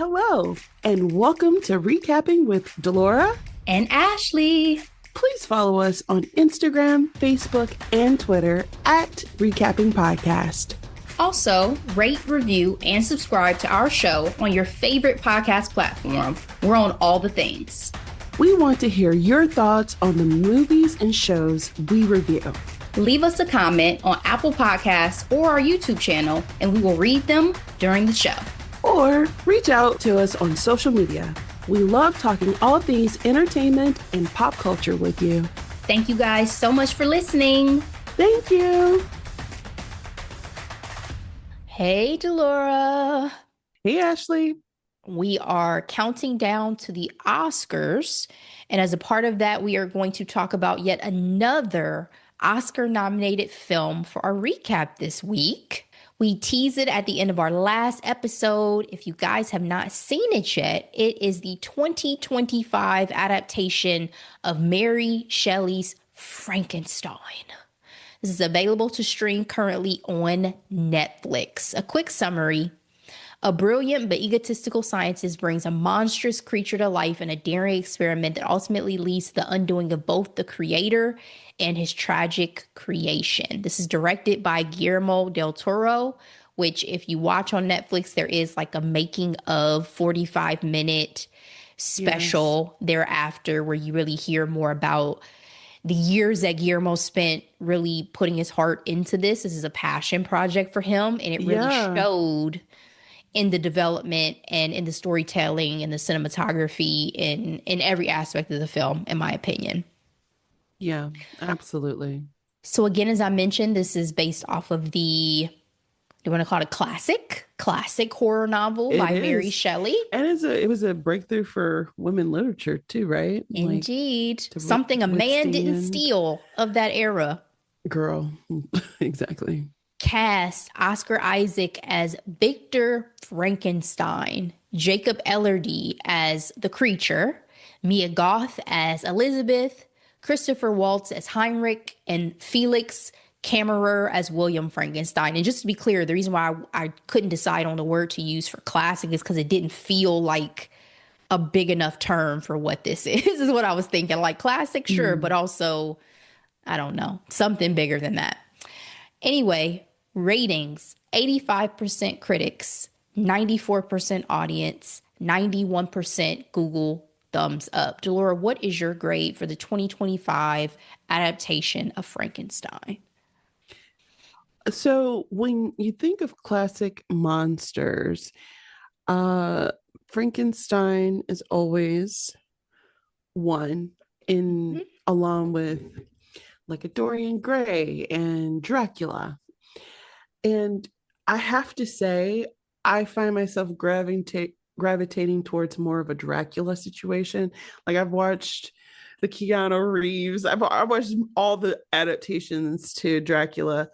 Hello, and welcome to Recapping with Delora and Ashley. Please follow us on Instagram, Facebook, and Twitter at Recapping Podcast. Also, rate, review, and subscribe to our show on your favorite podcast platform. We're on all the things. We want to hear your thoughts on the movies and shows we review. Leave us a comment on Apple Podcasts or our YouTube channel, and we will read them during the show. Or reach out to us on social media. We love talking all things entertainment and pop culture with you. Thank you guys so much for listening. Thank you. Hey, Delora. Hey, Ashley. We are counting down to the Oscars. And as a part of that, we are going to talk about yet another Oscar-nominated film for our recap this week. We teased it at the end of our last episode. If you guys have not seen it yet, it is the 2025 adaptation of Mary Shelley's Frankenstein. This is available to stream currently on Netflix. A quick summary. A brilliant but egotistical scientist brings a monstrous creature to life in a daring experiment that ultimately leads to the undoing of both the creator and his tragic creation. This is directed by Guillermo del Toro, which if you watch on Netflix, there is like a making of 45-minute special thereafter where you really hear more about the years that Guillermo spent really putting his heart into this. This is a passion project for him, and it really showed in the development and in the storytelling and the cinematography in every aspect of the film, in my opinion. Yeah, absolutely. So again, as I mentioned, this is based off of the, do you want to call it a classic horror novel by Mary Shelley. And it was a breakthrough for women literature too, right? Indeed. Like, something a man didn't steal of that era. Girl, exactly. Cast Oscar Isaac as Victor Frankenstein, Jacob Elordi as the creature, Mia Goth as Elizabeth, Christopher Waltz as Heinrich, and Felix Kammerer as William Frankenstein. And just to be clear, the reason why I couldn't decide on the word to use for classic is because it didn't feel like a big enough term for what this is what I was thinking. Like classic, sure, but also, I don't know, something bigger than that. Anyway, ratings, 85% critics, 94% audience, 91% Google thumbs up. Delora, what is your grade for the 2025 adaptation of Frankenstein? So when you think of classic monsters, Frankenstein is always one along with like a Dorian Gray and Dracula. And I have to say, I find myself gravitating towards more of a Dracula situation. Like I've watched the Keanu Reeves, I've watched all the adaptations to Dracula.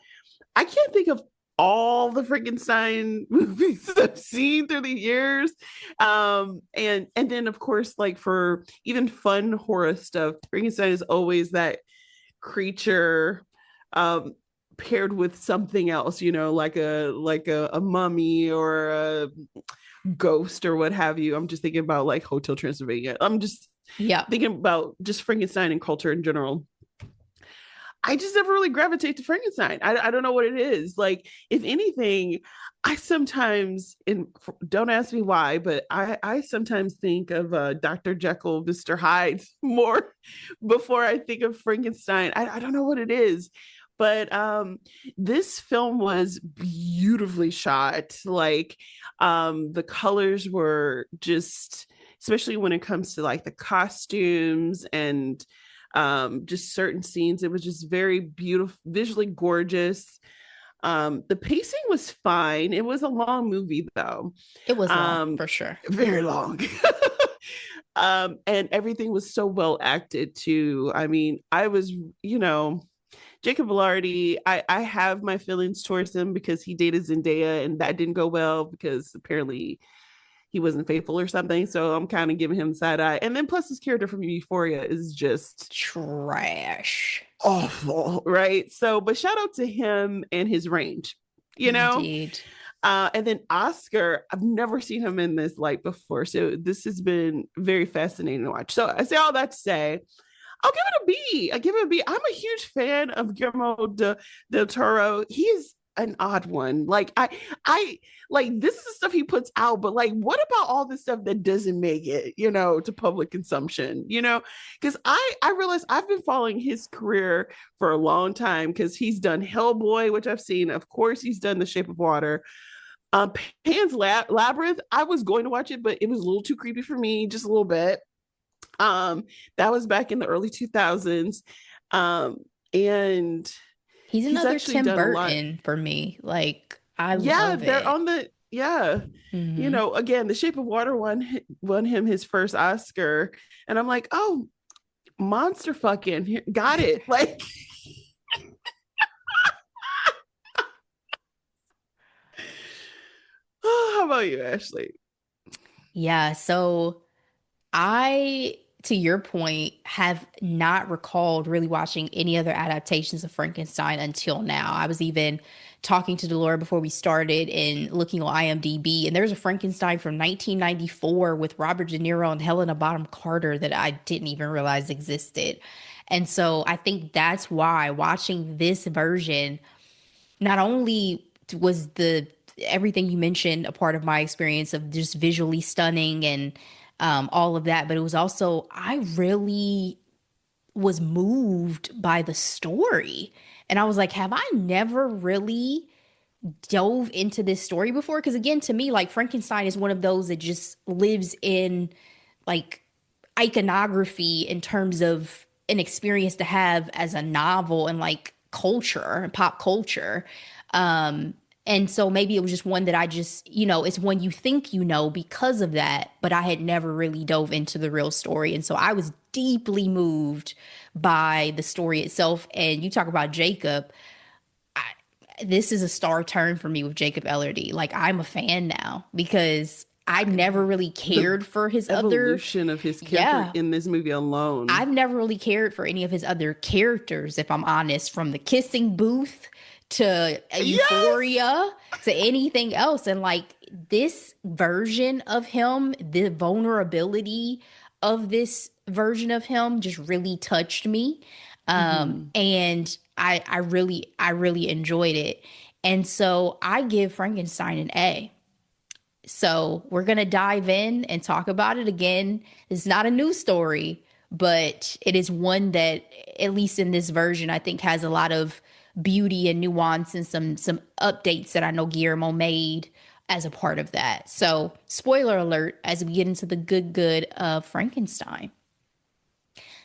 I can't think of all the Frankenstein movies I've seen through the years. And then of course, like for even fun horror stuff, Frankenstein is always that creature paired with something else, you know, like a mummy or a ghost or what have you. I'm just thinking about like Hotel Transylvania. I'm just thinking about just Frankenstein and culture in general. I just never really gravitate to Frankenstein. I don't know what it is. Like, if anything, I sometimes, don't ask me why, but I sometimes think of Dr. Jekyll, Mr. Hyde more before I think of Frankenstein. I don't know what it is. But this film was beautifully shot. Like the colors were just, especially when it comes to like the costumes and just certain scenes, it was just very beautiful, visually gorgeous. The pacing was fine. It was a long movie though. It was long, for sure. Very long. And everything was so well acted too. I mean, I was, Jacob Elordi, I have my feelings towards him because he dated Zendaya and that didn't go well because apparently he wasn't faithful or something. So I'm kind of giving him side eye. And then plus his character from Euphoria is just trash. Awful, right? So, but shout out to him and his range, Indeed. And then Oscar, I've never seen him in this light before. So this has been very fascinating to watch. So I say all that to say, I'll give it a B. I give it a B. I'm a huge fan of del Toro. He is an odd one. I like this is the stuff he puts out, but like, what about all the stuff that doesn't make it, to public consumption? Because I realize I've been following his career for a long time because he's done Hellboy, which I've seen. Of course, he's done The Shape of Water. Um, Pan's Labyrinth. I was going to watch it, but it was a little too creepy for me, just a little bit. Um, that was back in the early 2000s. And He's he's another actually Tim done a lot. Burton for me. Like, I Yeah, love they're it. on the yeah. Hmm. Again, The Shape of Water won him his first Oscar, and I'm like, oh, monster fucking got it. Like, oh, how about you, Ashley? Yeah, so I, to your point, have not recalled really watching any other adaptations of Frankenstein until now. I was even talking to Delora before we started and looking on IMDb, and there's a Frankenstein from 1994 with Robert De Niro and Helena Bonham Carter that I didn't even realize existed. And so I think that's why watching this version not only was the everything you mentioned a part of my experience of just visually stunning and all of that, but it was also I really was moved by the story. And I was like, have I never really dove into this story before? Because again, to me, like Frankenstein is one of those that just lives in like iconography in terms of an experience to have as a novel and like culture and pop culture. Um, and so maybe it was just one that I just, it's one you think because of that, but I had never really dove into the real story. And so I was deeply moved by the story itself. And you talk about Jacob, this is a star turn for me with Jacob Elordi. Like I'm a fan now because I never really The cared for his other. evolution of his character Yeah, in this movie alone. I've never really cared for any of his other characters, if I'm honest, from the kissing booth to Yes. Euphoria to anything else. And like this version of him, the vulnerability of this version of him just really touched me. Mm-hmm. And I really enjoyed it. And so I give Frankenstein an A. So we're going to dive in and talk about it again. It's not a new story, but it is one that, at least in this version, I think has a lot of beauty and nuance and some updates that I know Guillermo made as a part of that. So spoiler alert as we get into the good of Frankenstein.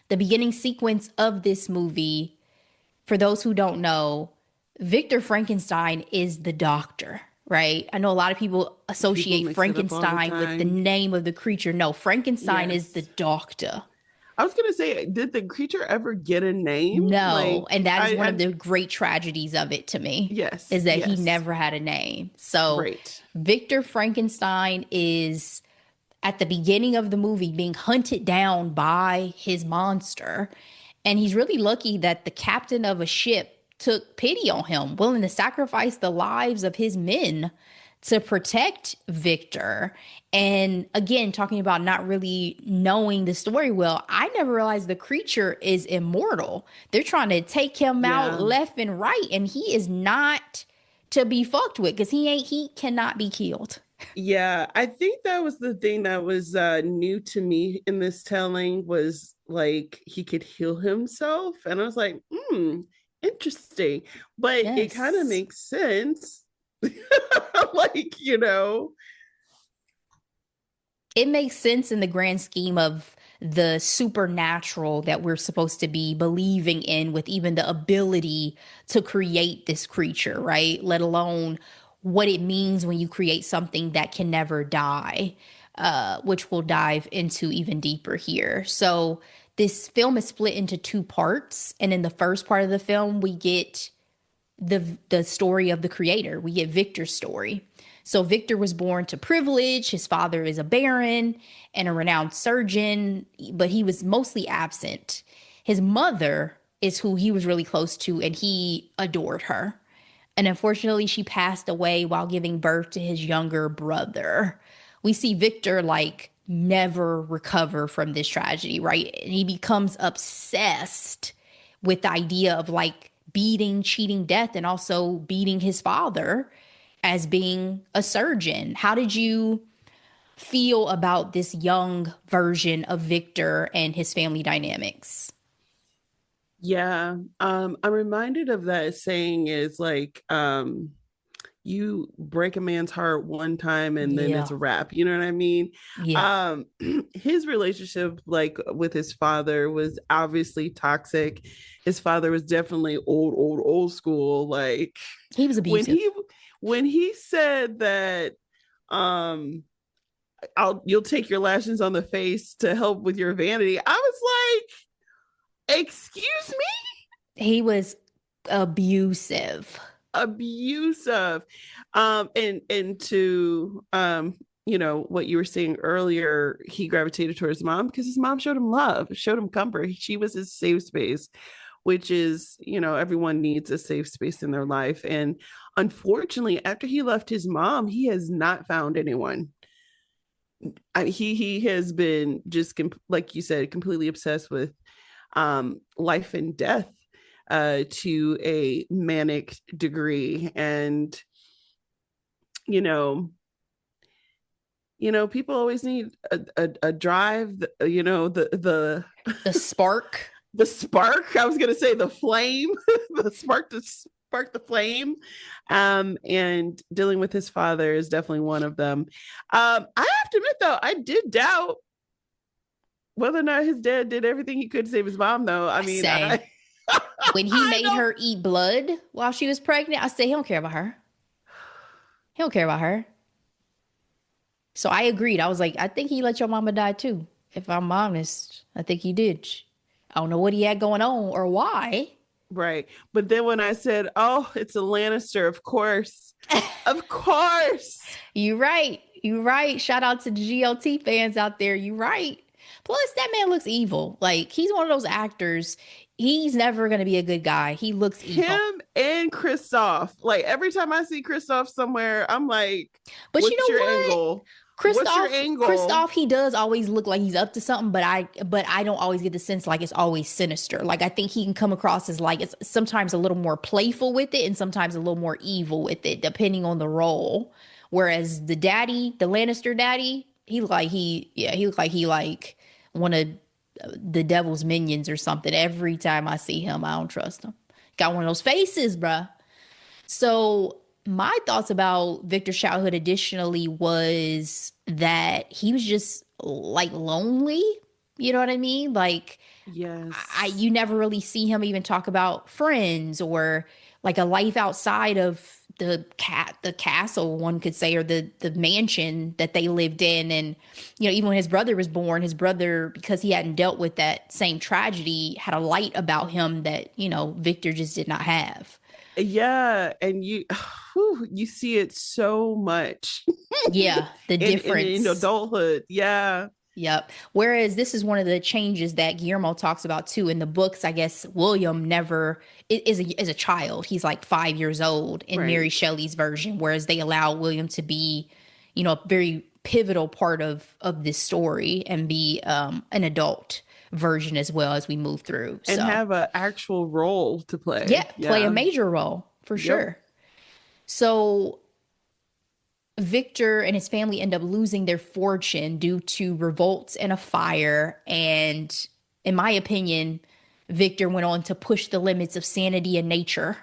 The beginning sequence of this movie, for those who don't know, Victor Frankenstein is the doctor, right? I know a lot of people People associate mix it up all the Frankenstein with the time. name of the creature. No, Frankenstein is the Yes. doctor. I was gonna say, did the creature ever get a name? No, Like, and that is one of I the great tragedies of it to me, yes, is that he yes, never had a name. So right. Victor Frankenstein is at the beginning of the movie being hunted down by his monster. And he's really lucky that the captain of a ship took pity on him, willing to sacrifice the lives of his men to protect Victor. And again, talking about not really knowing the story well, I never realized the creature is immortal. They're trying to take him out Yeah, left and right, and he is not to be fucked with because he cannot be killed. yeah. I think that was the thing that was new to me in this telling was like he could heal himself, and I was like, interesting. But it kind of Yes. makes sense. Like, It makes sense in the grand scheme of the supernatural that we're supposed to be believing in, with even the ability to create this creature, right? Let alone what it means when you create something that can never die, which we'll dive into even deeper here. So, this film is split into two parts. And in the first part of the film, we get the story of the creator. We get Victor's story. So Victor was born to privilege. His father is a baron and a renowned surgeon, but he was mostly absent. His mother is who he was really close to, and he adored her. And unfortunately, she passed away while giving birth to his younger brother. We see Victor like never recover from this tragedy, right? And he becomes obsessed with the idea of like beating, cheating death, and also beating his father as being a surgeon. How did you feel about this young version of Victor and his family dynamics? Yeah. I'm reminded of that saying is like, you break a man's heart one time and then it's Yeah. a wrap. You know what I mean? Yeah. Um, his relationship like with his father was obviously toxic. His father was definitely old school. Like He was when abusive. he said that um you'll take your lashes on the face to help with your vanity. I was like, excuse me? He was abusive. Abusive. And to you know what you were saying earlier, he gravitated towards his mom because his mom showed him love, showed him comfort. She was his safe space, which is, you know, everyone needs a safe space in their life. And unfortunately, after he left his mom, he has not found anyone. He has been just like you said, completely obsessed with life and death to a manic degree. And you know, people always need a drive. You know, The spark. the spark. I was gonna say the flame, the spark to spark the flame. And dealing with his father is definitely one of them. I have to admit though, I did doubt whether or not his dad did everything he could to save his mom. Though, I mean, Same. When he I made don't. her eat blood while she was pregnant, I said, he don't care about her. He don't care about her. So I agreed. I was like, I think he let your mama die too. If I'm honest, I think he did. I don't know what he had going on or why. Right. But then when I said, oh, it's a Lannister, of course. Of course. You right. You right. Shout out to the GLT fans out there. You right. Plus, that man looks evil. Like he's one of those actors. He's never gonna be a good guy. He looks evil. Him and Kristoff. Like every time I see Kristoff somewhere, I'm like, But you what's know your what? angle? What's your Kristoff, angle? Kristoff, he does always look like he's up to something, but I don't always get the sense like it's always sinister. Like I think he can come across as like it's sometimes a little more playful with it and sometimes a little more evil with it, depending on the role. Whereas the daddy, the Lannister daddy, he look like he like one of the devil's minions or something. Every time I see him, I don't trust him. Got one of those faces, bruh. So my thoughts about Victor's childhood additionally was that he was just like lonely. You know what I mean? Like Yes. you never really see him even talk about friends or like a life outside of the castle, one could say, or the mansion that they lived in. And even when his brother was born, his brother, because he hadn't dealt with that same tragedy, had a light about him that Victor just did not have. Yeah. And you whew, you see it so much Yeah, the in difference. adulthood. Yeah. Yep. Whereas this is one of the changes that Guillermo talks about too in the books. I guess William never is a child. He's like 5 years old in Mary Right. Shelley's version, whereas they allow William to be, a very pivotal part of this story and be an adult version as well as we move through. And So have an actual role to yeah, play. play a Yeah. major role for Yep. sure. So Victor and his family end up losing their fortune due to revolts and a fire. And in my opinion, Victor went on to push the limits of sanity and nature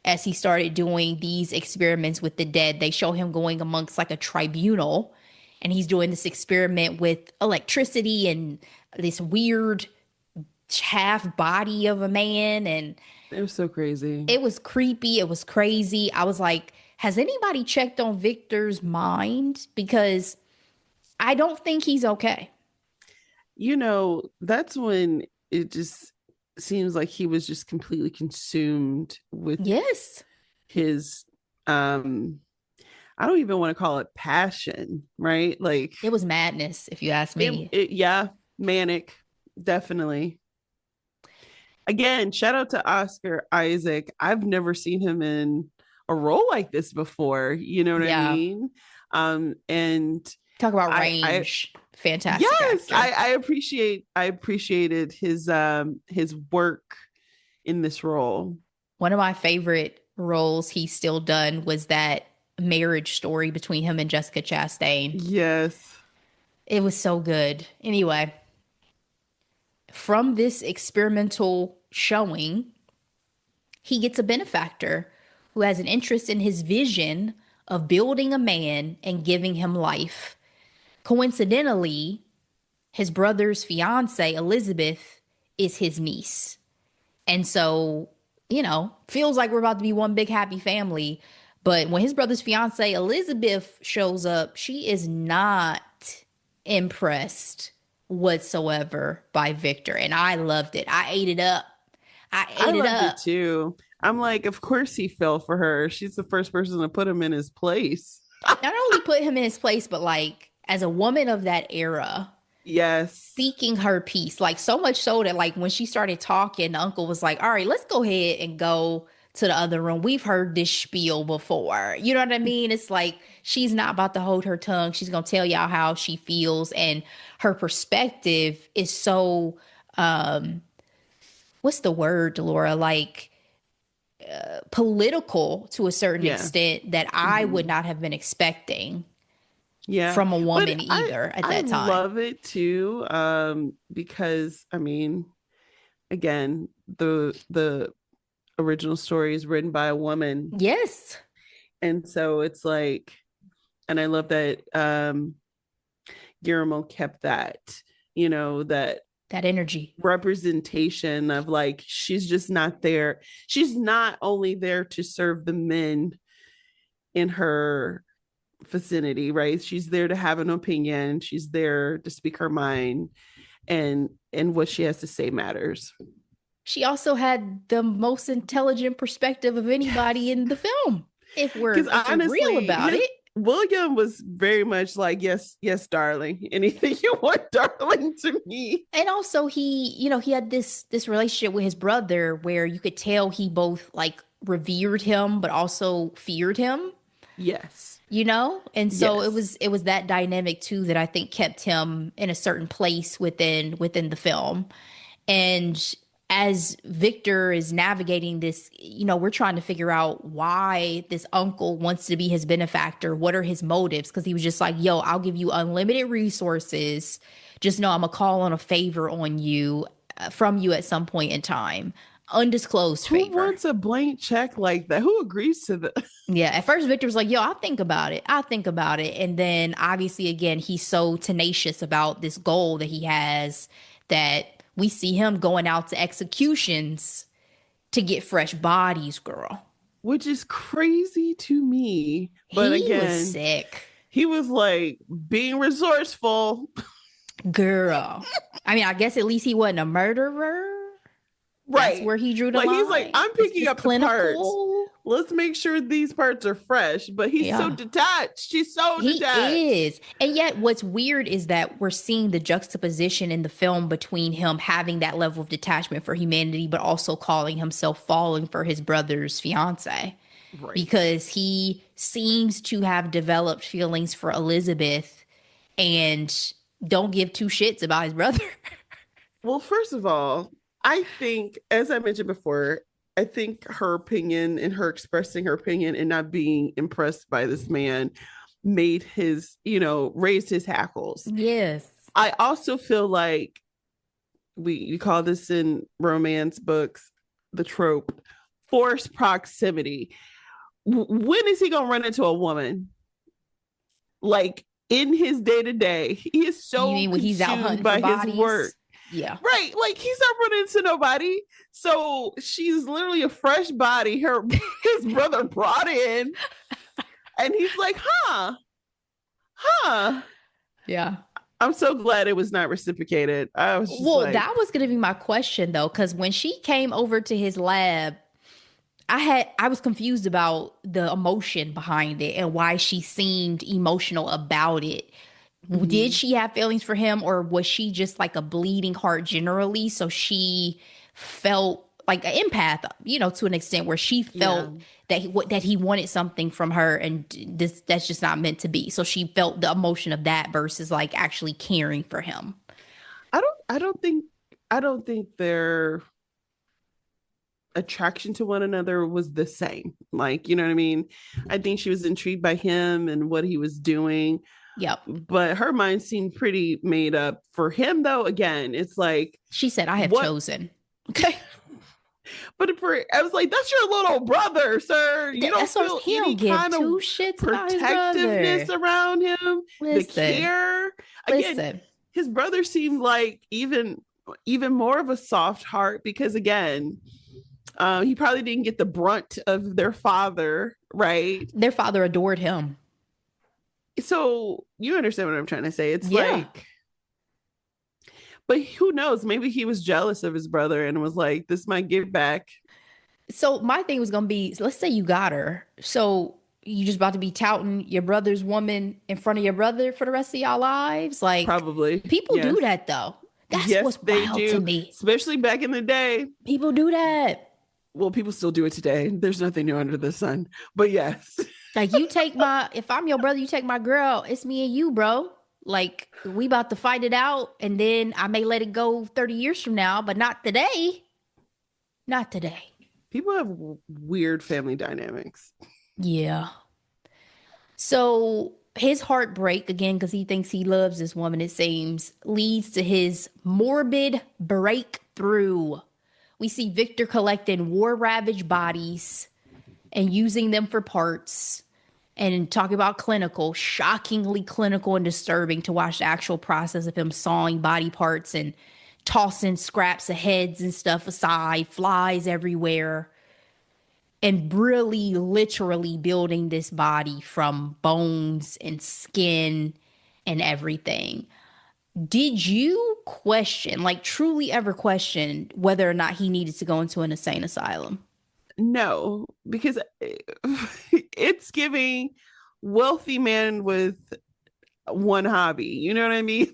as he started doing these experiments with the dead. They show him going amongst like a tribunal and he's doing this experiment with electricity and this weird half body of a man. And It was so crazy. it was creepy. It was crazy. I was like, has anybody checked on Victor's mind? Because I don't think he's okay. That's when it just seems like he was just completely consumed with Yes, his I don't even want to call it passion, right? Like it was madness, if you ask me. yeah, manic, definitely. Again, shout out to Oscar Isaac. I've never seen him in a role like this before. You know what I Yeah. mean? And Talk about I range. Fantastic yes, actor. I appreciated his work in this role. One of my favorite roles he's still done was that marriage story between him and Jessica Chastain. Yes. It was so good. Anyway, from this experimental showing, he gets a benefactor who has an interest in his vision of building a man and giving him life. Coincidentally, his brother's fiance, Elizabeth, is his niece. And so, feels like we're about to be one big happy family. But when his brother's fiance, Elizabeth, shows up, she is not impressed whatsoever by Victor. And I loved it. I ate it up. I I ate it loved it up. too. I'm like, of course he fell for her. She's the first person to put him in his place. Not only put him in his place, but like as a woman of that era, Yes. seeking her peace. Like so much so that like when she started talking, the uncle was like, all right, let's go ahead and go to the other room. We've heard this spiel before. You know what I mean? It's like she's not about to hold her tongue. She's gonna tell y'all how she feels. And her perspective is so what's the word, Delora? Like political to a certain Yeah. extent that I would Hmm. not have been expecting Yeah. from a But woman either at I that time. love it too. Because I mean, again, the original story is written by a woman. Yes, And so it's like, and I love that Guillermo kept that, that that energy. representation of like she's just not there. She's not only there to serve the men in her vicinity, right? She's there to have an opinion. She's there to speak her mind, and what she has to say matters. She also had the most intelligent perspective of anybody Yes. in the film. If we're Because if we're real honestly, about it. William was very much like, yes, yes, darling. Anything you want, darling, to me. And also he had this relationship with his brother where you could tell he both like revered him but also feared him, Yes. And so it Yes. was it was that dynamic too that I think kept him in a certain place within the film. And as Victor is navigating this, we're trying to figure out why this uncle wants to be his benefactor. What are his motives? Because he was just like, yo, I'll give you unlimited resources. Just know I'm going to call on a favor on you from you at some point in time. Undisclosed Who favor. wants a blank check like that? Who agrees to that? Yeah, at first Victor was like, yo, I'll think about it. I'll think about it. And then obviously, again, he's so tenacious about this goal that he has that we see him going out to executions to get fresh bodies, girl. Which is crazy to me. But He was again, sick, he was like being resourceful. girl. I mean, I guess at least he wasn't a murderer. That's Right. where he drew the Like he's like, line. I'm It's picking just up the parts. clinical. Let's make sure these parts are fresh. But he's so Yeah. detached. He's so He detached. is. And yet, what's weird is that we're seeing the juxtaposition in the film between him having that level of detachment for humanity, but also calling himself falling for his brother's fiance. Right. Because he seems to have developed feelings for Elizabeth and don't give two shits about his brother. Well, first of all, I think, as I mentioned before, I think her opinion and her expressing her opinion and not being impressed by this man made raised his hackles. Yes. I also feel like you call this in romance books the trope forced proximity. When is he gonna run into a woman? Like in his day to day, he is You so mean when he's out consumed hunting for by his work. bodies? Yeah. Right. Like he's not running into nobody. So she's literally a fresh body his brother brought in. And he's like, huh. Yeah. I'm so glad it was not reciprocated. I was just Well, like, that was going to be my question though, because when she came over to his lab, I was confused about the emotion behind it and why she seemed emotional about it. Did mhm. she have feelings for him or was she just like a bleeding heart generally? So she felt like an empath, to an extent where she Yeah. felt that he wanted something from her, and that's just not meant to be. So she felt the emotion of that versus like actually caring for him. I don't think their attraction to one another was the same. Like, you know what I mean? I think she was intrigued by him and what he was doing, Yep. but her mind seemed pretty made up. For him though, again, it's like She said, "I have what chosen." Okay. but for I was like, that's your little brother, sir. You don't That's what feel he any don't give kind of two shits about his protectiveness brother. around him, the Listen, care. Again, listen. his brother seemed like even more of a soft heart because again, he probably didn't get the brunt of their father, right? Their father adored him. So you understand what I'm trying to say. It's Yeah. like, but who knows? Maybe he was jealous of his brother and was like, this might give back. So my thing was gonna be, let's say you got her. So you just about to be touting your brother's woman in front of your brother for the rest of y'all lives? Like, Probably. people do Yes. that though. That's Yes, what's they wild to do. me. Especially back in the day. People do that. Well, people still do it today. There's nothing new under the sun. But yes. Like, if I'm your brother, you take my girl, it's me and you, bro. Like, we about to fight it out, and then I may let it go 30 years from now, but not today. Not today. People have weird family dynamics. Yeah. So his heartbreak, again, because he thinks he loves this woman, it seems, leads to his morbid breakthrough. We see Victor collecting war ravaged bodies and using them for parts, and talking about clinical, shockingly clinical and disturbing to watch the actual process of him sawing body parts and tossing scraps of heads and stuff aside, flies everywhere, and really literally building this body from bones and skin and everything. Did you question, like truly ever question, whether or not he needed to go into an insane asylum? No, because it's giving wealthy man with one hobby. You know what I mean?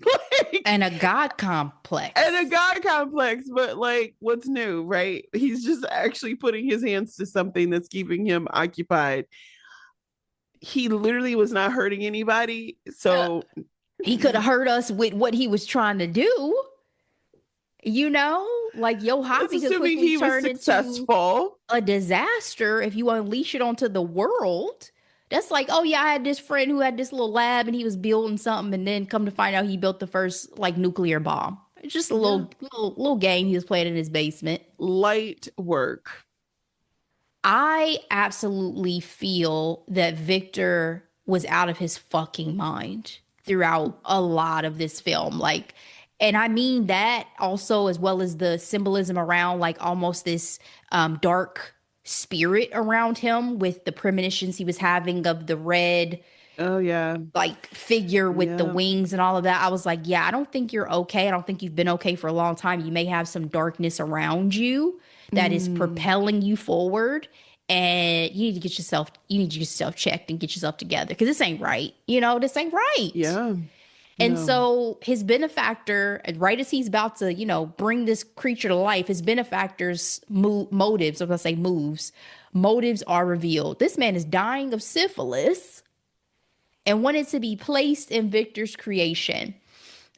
Like, And a God and a complex. God complex, but like, what's new, right? He's just actually putting his hands to something that's keeping him occupied. He literally was not hurting anybody. Uh, So he could have hurt us with what he was trying to do. Like your that's hobby could assuming quickly he was turn into successful. a disaster if you unleash it onto the world. That's like, oh yeah, I had this friend who had this little lab and he was building something, and then come to find out he built the first like nuclear bomb. It's just a Yeah. little game he was playing in his basement. Light work. I absolutely feel that Victor was out of his fucking mind throughout a lot of this film. Like, and I mean that also, as well as the symbolism around like almost this dark spirit around him with the premonitions he was having of the red Oh yeah. like figure with the Yeah. wings and all of that. I was like, yeah, I don't think you're okay. I don't think you've been okay for a long time. You may have some darkness around you that is Mm, propelling you forward. And you need to get yourself checked and get yourself together because this ain't right. This ain't right. yeah. And No. so his benefactor, right as he's about to, bring this creature to life, his benefactor's motives, I'm going to say motives are revealed. This man is dying of syphilis and wanted to be placed in Victor's creation.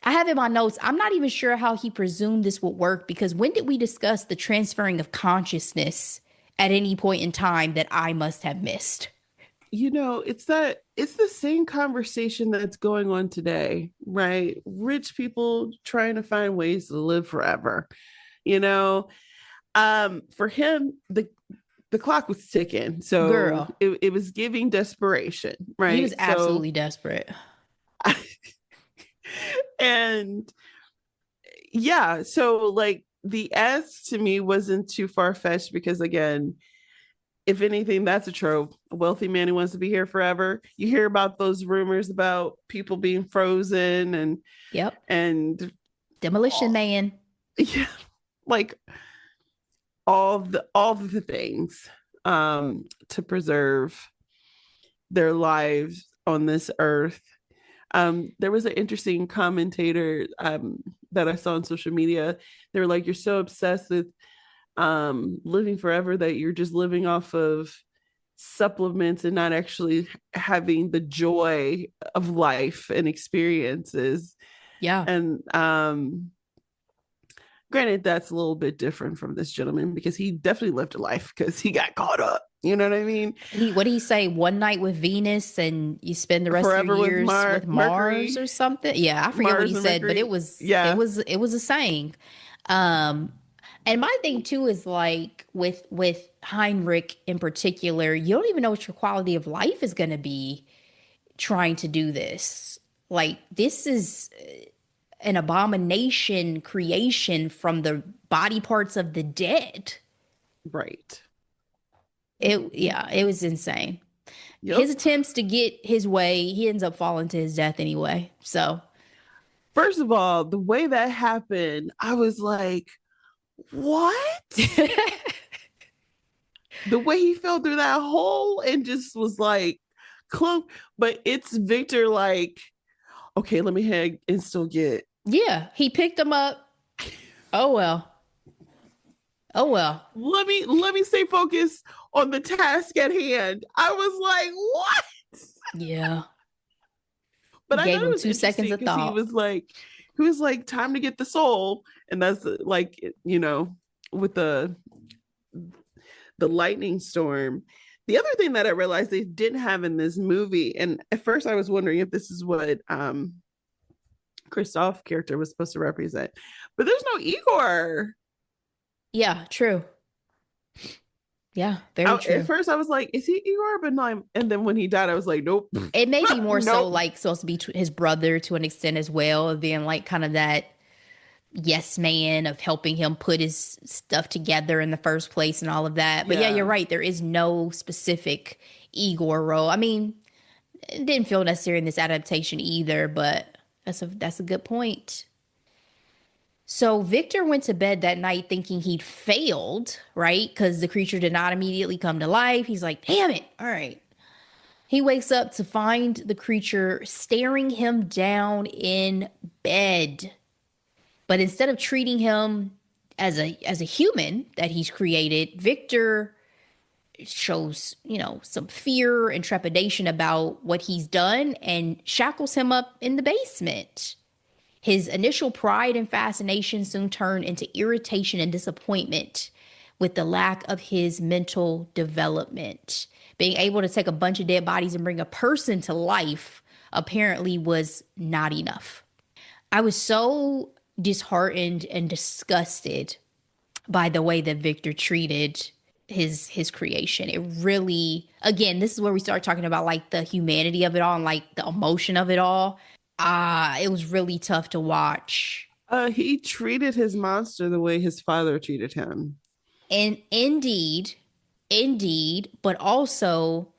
I have in my notes, I'm not even sure how he presumed this would work because when did we discuss the transferring of consciousness at any point in time that I must have missed? It's the same conversation that's going on today, right? Rich people trying to find ways to live forever. You know, for him, the clock was ticking. So Girl, it was giving desperation, he was right? So absolutely desperate. and yeah, so like the S to me wasn't too far fetched because again, if anything, that's a trope. A wealthy man who wants to be here forever. You hear about those rumors about people being frozen Yep. and Demolition Man. yeah, like all the things to preserve their lives on this earth. There was an interesting commentator that I saw on social media. They were like, "You're so obsessed with living forever, that you're just living off of supplements and not actually having the joy of life and experiences. Yeah. And granted, that's a little bit different from this gentleman because he definitely lived a life because he got caught up. You know what I mean? What did he say? One night with Venus and you spend the rest of your Forever with years with Mars Mercury, or something. Yeah, I forget what Mars he and said, but it Mercury. was it Yeah, was it was a saying. Um and my thing too is like with Heinrich in particular, you don't even know what your quality of life is going to be trying to do this. Like this is an abomination creation from the body parts of the dead. right. It was insane. Yep. His attempts to get his way, he ends up falling to his death anyway. So, First of all, the way that happened, I was like, what? The way he fell through that hole and just was like clunk. But it's Victor like, okay, let me head and still get. yeah, he picked him up. Oh well. Oh well. Let me stay focused on the task at hand. I was like, what? Yeah. But I Gave thought it him was 2 seconds interesting of because thought. he was like, time to get the soul. And that's like, with the lightning storm. The other thing that I realized they didn't have in this movie, and at first I was wondering if this is what Christoph character was supposed to represent, but there's no Igor. Yeah, true. Yeah, very At true. first I was like, is he Igor? But no, and then when he died, I was like, nope, It may be more so nope. like supposed to be his brother to an extent as well, of being like kind of that yes man of helping him put his stuff together in the first place and all of that. But yeah, you're Yeah, right. There is no specific Igor role. I mean, it didn't feel necessary in this adaptation either, but that's a good point. So Victor went to bed that night thinking he'd failed, right? Because the creature did not immediately come to life. He's like, damn it. All right. He wakes up to find the creature staring him down in bed. But instead of treating him as a human that he's created, Victor shows, some fear and trepidation about what he's done and shackles him up in the basement. His initial pride and fascination soon turned into irritation and disappointment with the lack of his mental development. Being able to take a bunch of dead bodies and bring a person to life apparently was not enough. I was so disheartened and disgusted by the way that Victor treated his creation. It really, again, this is where we start talking about like the humanity of it all and like the emotion of it all. It was really tough to watch. he treated his monster the way his father treated him. And indeed, but also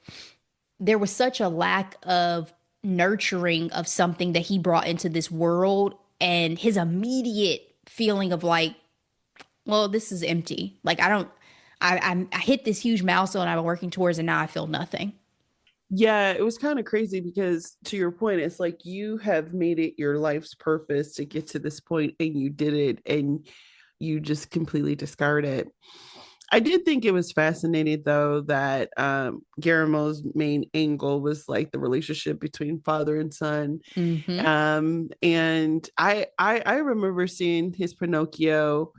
there was such a lack of nurturing of something that he brought into this world, and his immediate feeling of like, well, this is empty. Like I hit this huge milestone I've been working towards, and now I feel nothing. Yeah, it was kind of crazy because to your point, it's like you have made it your life's purpose to get to this point and you did it and you just completely discard it. I did think it was fascinating though that Guillermo's main angle was like the relationship between father and son. Mm-hmm. And I remember seeing his Pinocchio,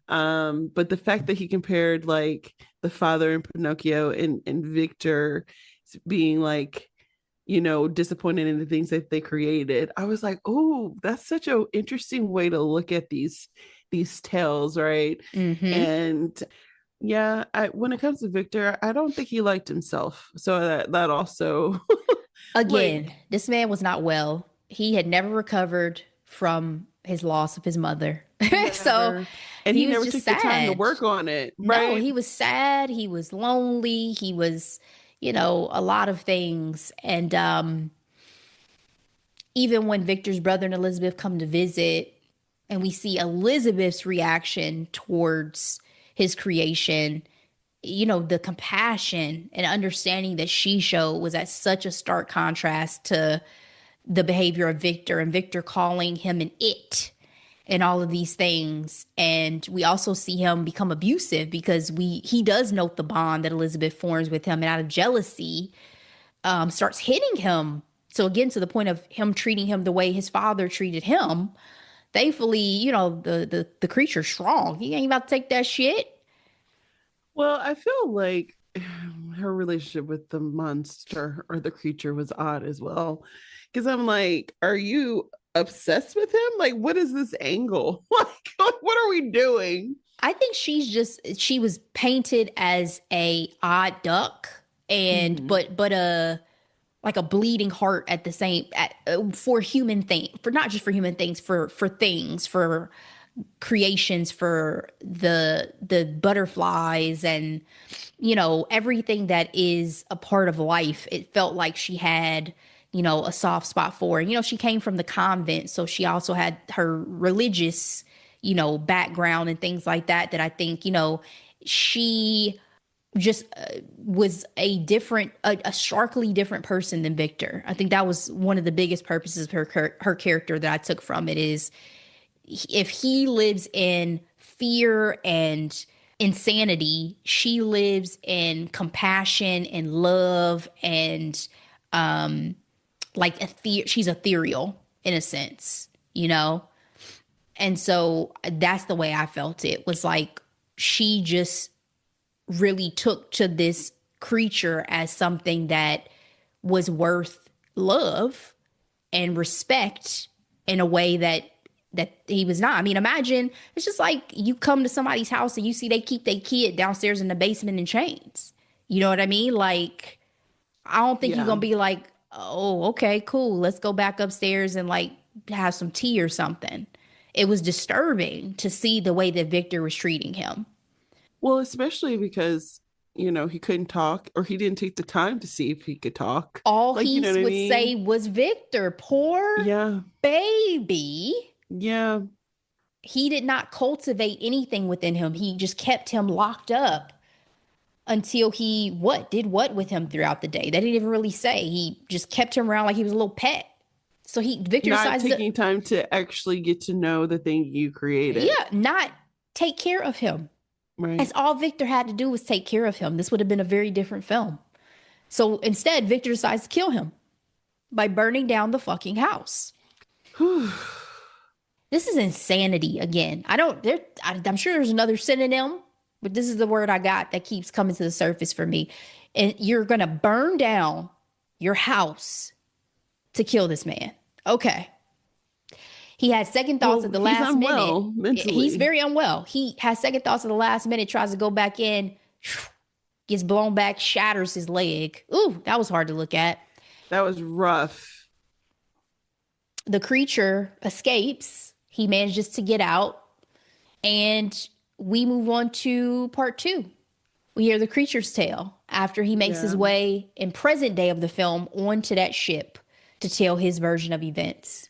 but the fact that he compared like the father in Pinocchio and Victor being like, disappointed in the things that they created, I was like, oh, that's such an interesting way to look at these tales, right? Mm-hmm. And yeah, when it comes to Victor, I don't think he liked himself, so that also Again, like this man was not well. He had never recovered from his loss of his mother. So never, and he he was never just took the time to sad. work on it, No, right? he was sad. He was lonely. He was, a lot of things. And even when Victor's brother and Elizabeth come to visit, and we see Elizabeth's reaction towards his creation, the compassion and understanding that she showed was at such a stark contrast to the behavior of Victor, and Victor calling him an it and all of these things. And we also see him become abusive because he does note the bond that Elizabeth forms with him, and out of jealousy, starts hitting him. So again, to the point of him treating him the way his father treated him. Thankfully, the creature's strong. He ain't about to take that shit. Well, I feel like her relationship with the monster or the creature was odd as well. Because I'm like, are you obsessed with him? Like, what is this angle? Like, what are we doing? I think she was painted as a odd duck, and Mm-hmm. but like a bleeding heart at the same for human thing, for not just for human things, for things, for creations, for the butterflies, and everything that is a part of life. It felt like she had a soft spot for. And she came from the convent, so she also had her religious background and things like that, that I think she just was a starkly different person than Victor. I think that was one of the biggest purposes of her character that I took from it, is if he lives in fear and insanity, she lives in compassion and love, and like she's ethereal in a sense, And so that's the way I felt. It was like she just really took to this creature as something that was worth love and respect in a way that he was not. I mean, imagine it's just like you come to somebody's house and you see they keep their kid downstairs in the basement in chains. You know what I mean? Like, I don't think you're Yeah. gonna be like, oh, okay, cool, let's go back upstairs and like have some tea or something. It was disturbing to see the way that Victor was treating him. Well, especially because, he couldn't talk or he didn't take the time to see if he could talk. All Like, you he know what I would mean? say was Victor, poor Yeah. baby. Yeah. He did not cultivate anything within him. He just kept him locked up until he did what with him throughout the day. They didn't even really say. He just kept him around like he was a little pet. So Victor Not decides to, taking time to actually get to know the thing you created. yeah, not take care of him. That's Right. all Victor had to do was take care of him. This would have been a very different film. So instead, Victor decides to kill him by burning down the fucking house. Whew. This is insanity again. I'm sure there's another synonym, but this is the word I got that keeps coming to the surface for me. And you're going to burn down your house to kill this man. Okay. He had second thoughts at Well, the he's last minute. unwell He's mentally. very unwell. He has second thoughts at the last minute, tries to go back in, gets blown back, shatters his leg. Ooh, that was hard to look at. That was rough. The creature escapes. He manages to get out, and we move on to part two. We hear the creature's tale after he makes his Yeah. way in present day of the film onto that ship to tell his version of events.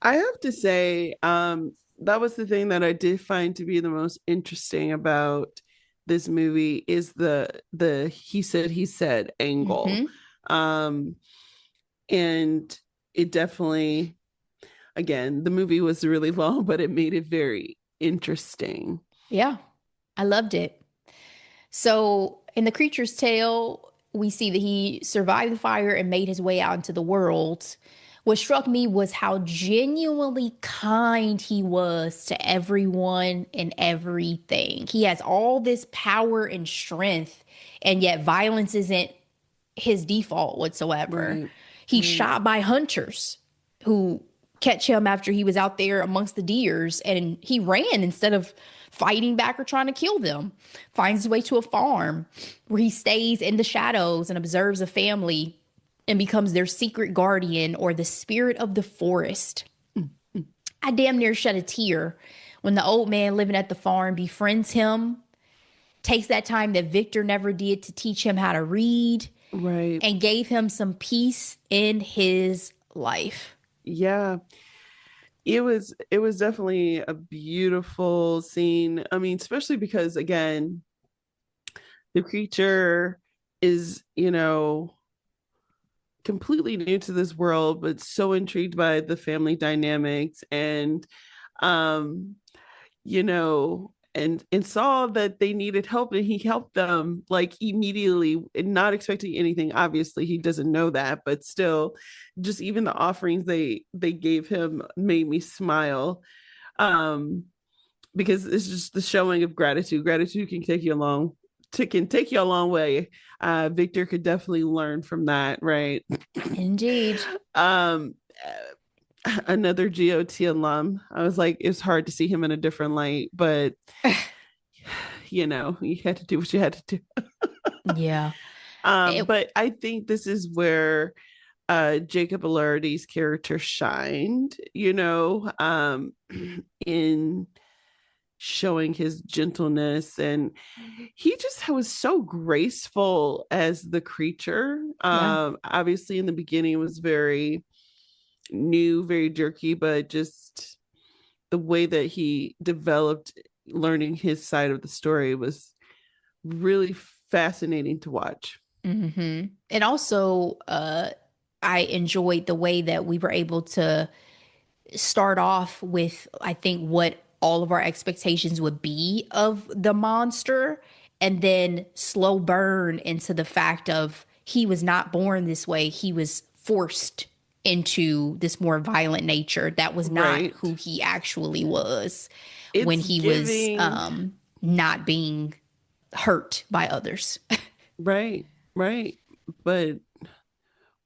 I have to say, that was the thing that I did find to be the most interesting about this movie is the he said angle. Mm-hmm. Um, and it definitely, again, the movie was really long, but it made it very interesting. Yeah, I loved it. So, in the creature's tale, we see that he survived the fire and made his way out into the world. What struck me was how genuinely kind he was to everyone and everything. He has all this power and strength, and yet violence isn't his default whatsoever. Right. He's Right. shot by hunters who catch him after he was out there amongst the deers, and he ran instead of fighting back or trying to kill them. Finds his way to a farm where he stays in the shadows and observes a family and becomes their secret guardian or the spirit of the forest. I damn near shed a tear when the old man living at the farm befriends him, takes that time that Victor never did to teach him how to read, Right. and gave him some peace in his life. Yeah. It was definitely a beautiful scene. I mean, especially because again, the creature is, completely new to this world, but so intrigued by the family dynamics. And um, and saw that they needed help, and he helped them like immediately, and not expecting anything. Obviously, he doesn't know that, but still, just even the offerings they gave him made me smile. Um, because it's just the showing of gratitude. Gratitude can take you a long way. Victor could definitely learn from that, right? Indeed. um, Another GOT alum. I was like, it's hard to see him in a different light, but you had to do what you had to do. Yeah. It, But I think this is where Jacob Elordi's character shined, in showing his gentleness, and he just was so graceful as the creature. yeah. Obviously in the beginning it was very new, very jerky, but just the way that he developed learning his side of the story was really fascinating to watch. And also, I enjoyed the way that we were able to start off with, I think, what all of our expectations would be of the monster, and then slow burn into the fact of he was not born this way. He was forced into this more violent nature. That was not Right. who he actually was when It's he was giving. not being hurt by others. Right, right. But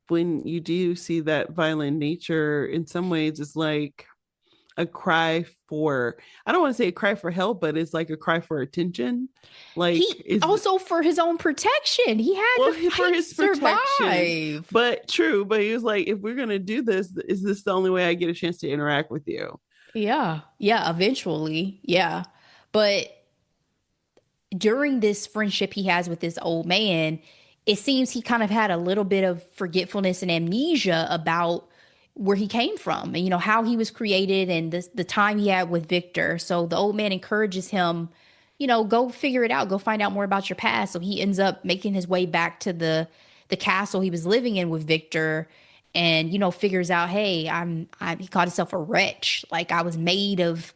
when you do see that violent nature, in some ways it's like a cry for, I don't want to say a cry for help, but it's like a cry for attention. He Like, is, also, for his own protection, he had well, to for fight to his protection, survive. but true. But he was like, if we're gonna do this, is this the only way I get a chance to interact with you? Yeah. Yeah. Eventually. Yeah. But during this friendship he has with this old man, it seems he kind of had a little bit of forgetfulness and amnesia about where he came from and, how he was created and the time he had with Victor. So the old man encourages him, go figure it out, go find out more about your past. So he ends up making his way back to the castle he was living in with Victor, and figures out, hey, he called himself a wretch, like I was made of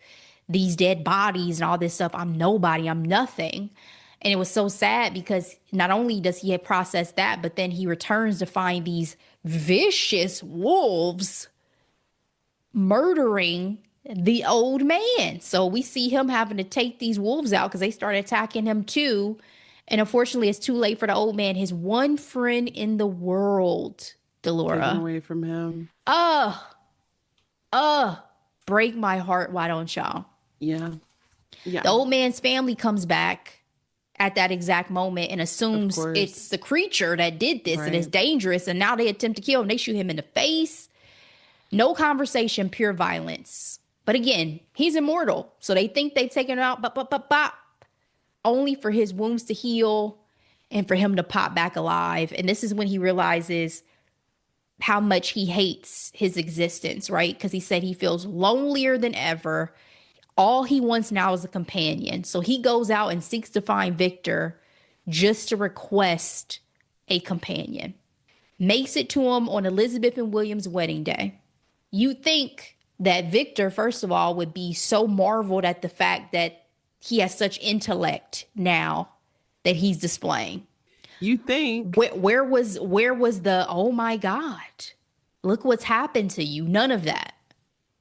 these dead bodies and all this stuff. I'm nobody, I'm nothing. And it was so sad because not only does he process that, but then he returns to find these vicious wolves murdering the old man. So we see him having to take these wolves out because they start attacking him too. And unfortunately, it's too late for the old man, his one friend in the world, Taken Delora. away from him. Uh, break my heart. Why don't y'all? Yeah, The yeah, old man's family comes back at that exact moment and of assumes it's course. the creature that did this and it's Right. dangerous. And now they attempt to kill him. They shoot him in the face. No conversation, pure violence. But again, he's immortal. So they think they've taken him out, only for his wounds to heal and for him to pop back alive. And this is when he realizes how much he hates his existence, right? Because he said he feels lonelier than ever. All he wants now is a companion. So he goes out and seeks to find Victor just to request a companion. Makes it to him on Elizabeth and William's wedding day. You think that Victor, first of all, would be so marveled at the fact that he has such intellect now that he's displaying. You think, Where was the, oh my God, look what's happened to you? None of that.